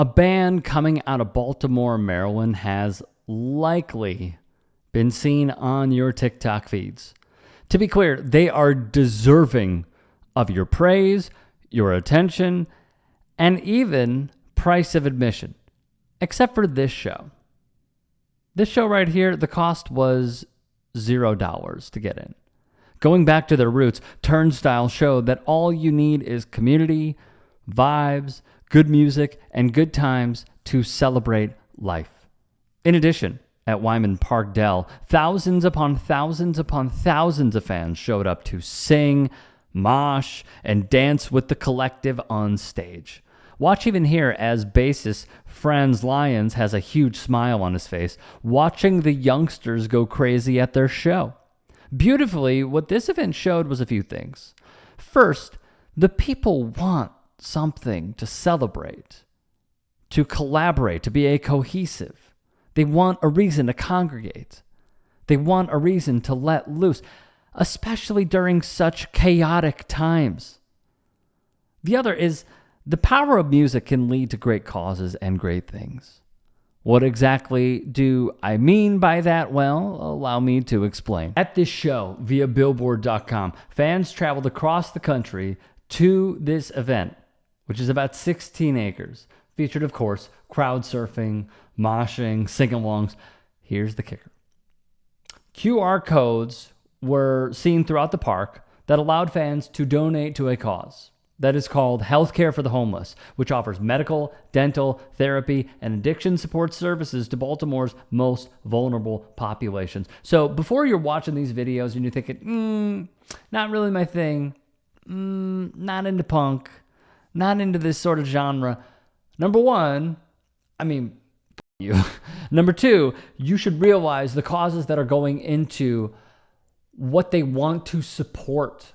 A band coming out of Baltimore, Maryland has likely been seen on your TikTok feeds. To be clear, they are deserving of your praise, your attention, and even price of admission, except for this show. This show right here, the cost was $0 to get in. Going back to their roots, Turnstile showed that all you need is community, vibes, good music, and good times to celebrate life. In addition, at Wyman Park Dell, thousands upon thousands upon thousands of fans showed up to sing, mosh, and dance with the collective on stage. Watch even here as bassist Franz Lyons has a huge smile on his face, watching the youngsters go crazy at their show. Beautifully, what this event showed was a few things. First, the people want something to celebrate, to collaborate, to be a cohesive. They want a reason to congregate. They want a reason to let loose, especially during such chaotic times. The other is the power of music can lead to great causes and great things. What exactly do I mean by that? Well, allow me to explain. At this show, via Billboard.com, fans traveled across the country to this event, which is about 16 acres. Featured, of course, crowd surfing, moshing, sing-alongs. Here's the kicker. QR codes were seen throughout the park that allowed fans to donate to a cause that is called Healthcare for the Homeless, which offers medical, dental, therapy, and addiction support services to Baltimore's most vulnerable populations. So before you're watching these videos and you're thinking, not really my thing, not into punk, not into this sort of genre, number one, you. Number two, you should realize the causes that are going into what they want to support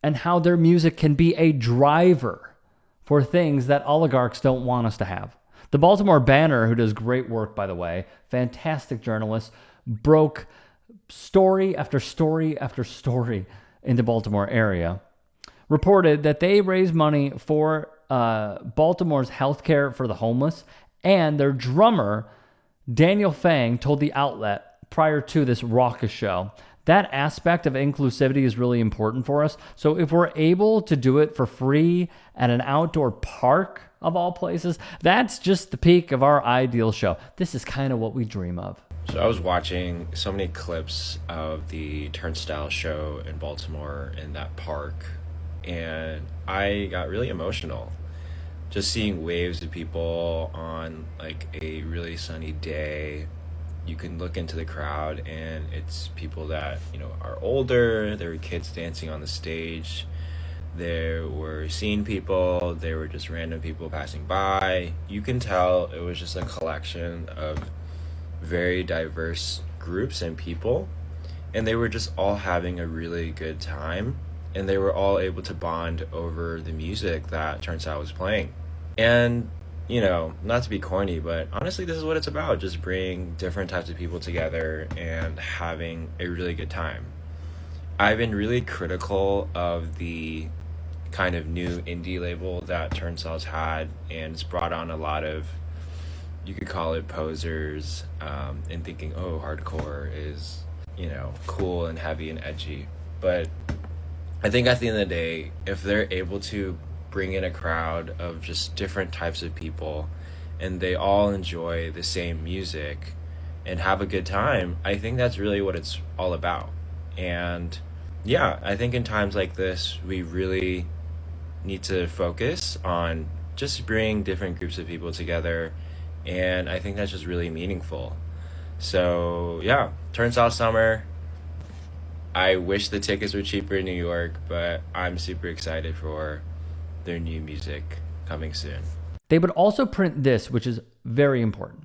and how their music can be a driver for things that oligarchs don't want us to have. The Baltimore Banner, who does great work, by the way, fantastic journalist, broke story after story after story in the Baltimore area, reported that they raised money for Baltimore's healthcare for the homeless, and their drummer, Daniel Fang, told the outlet prior to this raucous show, that aspect of inclusivity is really important for us. So if we're able to do it for free at an outdoor park, of all places, that's just the peak of our ideal show. This is kind of what we dream of. So I was watching so many clips of the Turnstile show in Baltimore in that park, and I got really emotional. Just seeing waves of people on like a really sunny day. You can look into the crowd and it's people that, are older. There were kids dancing on the stage. There were seeing people. There were just random people passing by. You can tell it was just a collection of very diverse groups and people. And they were just all having a really good time. And they were all able to bond over the music that Turnstile was playing. And not to be corny, but honestly, this is what it's about. Just bringing different types of people together and having a really good time. I've been really critical of the kind of new indie label that Turnstile's had, and it's brought on a lot of, you could call it posers, and thinking, hardcore is, cool and heavy and edgy. But I think at the end of the day, if they're able to bring in a crowd of just different types of people and they all enjoy the same music and have a good time, I think that's really what it's all about. And yeah, I think in times like this, we really need to focus on just bringing different groups of people together, and I think that's just really meaningful. So yeah, Turnstile Summer. I wish the tickets were cheaper in New York, but I'm super excited for their new music coming soon. They would also print this, which is very important.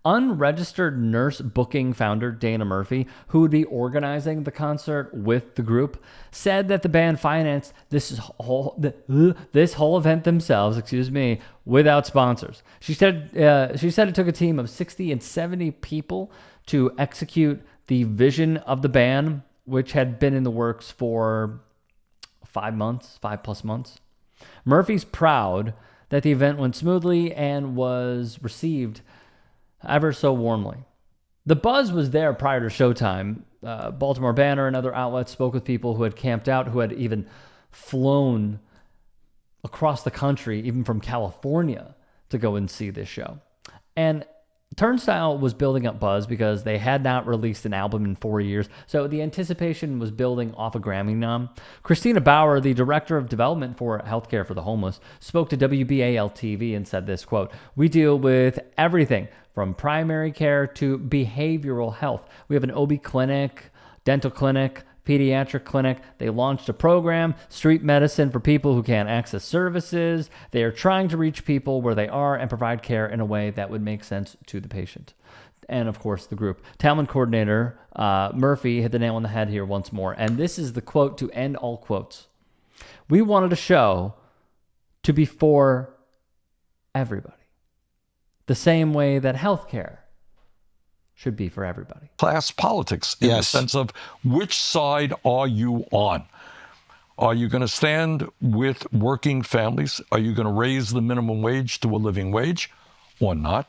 Unregistered nurse booking founder Dana Murphy, who would be organizing the concert with the group, said that the band financed this whole event themselves, without sponsors. She said it took a team of 60 and 70 people to execute the vision of the band, which had been in the works for 5 plus months. Murphy's proud that the event went smoothly and was received ever so warmly. The buzz was there prior to showtime. Baltimore Banner and other outlets spoke with people who had camped out, who had even flown across the country, even from California, to go and see this show. And Turnstile was building up buzz because they had not released an album in 4 years, so the anticipation was building off a Grammy nom. Christina Bauer, the director of development for Healthcare for the Homeless, spoke to WBAL-TV and said this, quote, "We deal with everything from primary care to behavioral health. We have an OB clinic, dental clinic, pediatric clinic. They launched a program, street medicine for people who can't access services. They are trying to reach people where they are and provide care in a way that would make sense to the patient." And of course, the group. Talent coordinator Murphy hit the nail on the head here once more. And this is the quote to end all quotes. "We wanted a show to be for everybody, the same way that healthcare should be for everybody." Class politics in the sense of which side are you on? Are you going to stand with working families? Are you going to raise the minimum wage to a living wage or not?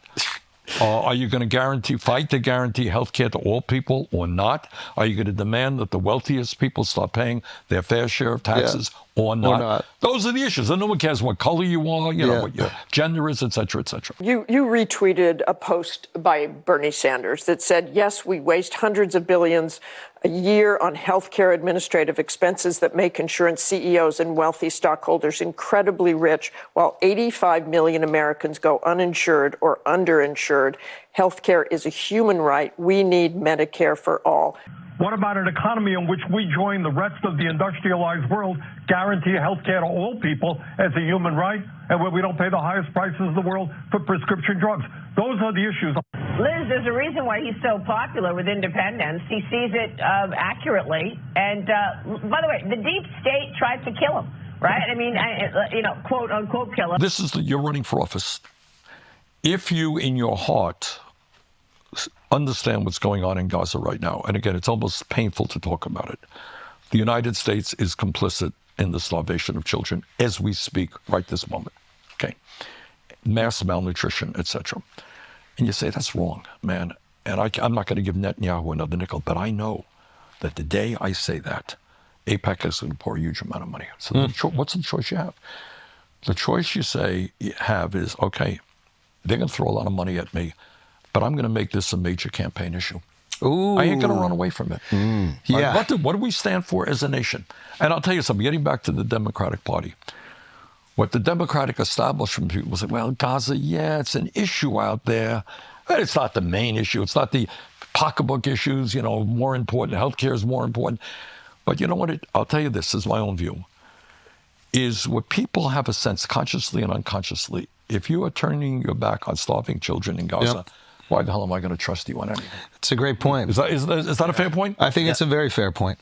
Are you going to fight to guarantee health care to all people or not? Are you going to demand that the wealthiest people start paying their fair share of taxes or not? Those are the issues. And no one cares what color you are, know, what your gender is, et cetera, et cetera. You retweeted a post by Bernie Sanders that said, yes, we waste hundreds of billions a year on healthcare administrative expenses that make insurance CEOs and wealthy stockholders incredibly rich, while 85 million Americans go uninsured or underinsured. Healthcare is a human right. We need Medicare for all. What about an economy in which we join the rest of the industrialized world, guarantee health care to all people as a human right, and where we don't pay the highest prices in the world for prescription drugs? Those are the issues. Liz, there's a reason why he's so popular with independents. He sees it accurately. And by the way, the deep state tried to kill him, right? I mean, quote unquote kill him. You're running for office. If you, in your heart, understand what's going on in Gaza right now, and again, it's almost painful to talk about it. The United States is complicit in the starvation of children as we speak right this moment. Okay, mass malnutrition, etc. And you say that's wrong, man. And I'm not going to give Netanyahu another nickel, but I know that the day I say that, AIPAC is going to pour a huge amount of money. So what's the choice you have? The choice you have is, okay, they're going to throw a lot of money at me, but I'm going to make this a major campaign issue. Ooh. I ain't going to run away from it. Yeah. What do we stand for as a nation? And I'll tell you something, getting back to the Democratic Party, what the Democratic establishment people say, well, Gaza, yeah, it's an issue out there, but it's not the main issue. It's not the pocketbook issues, more important. Healthcare is more important. But you know what? I'll tell you this is my own view, is what people have a sense, consciously and unconsciously, if you are turning your back on starving children in Gaza, why the hell am I going to trust you on anything? It's a great point. Is that a fair point? I think it's a very fair point.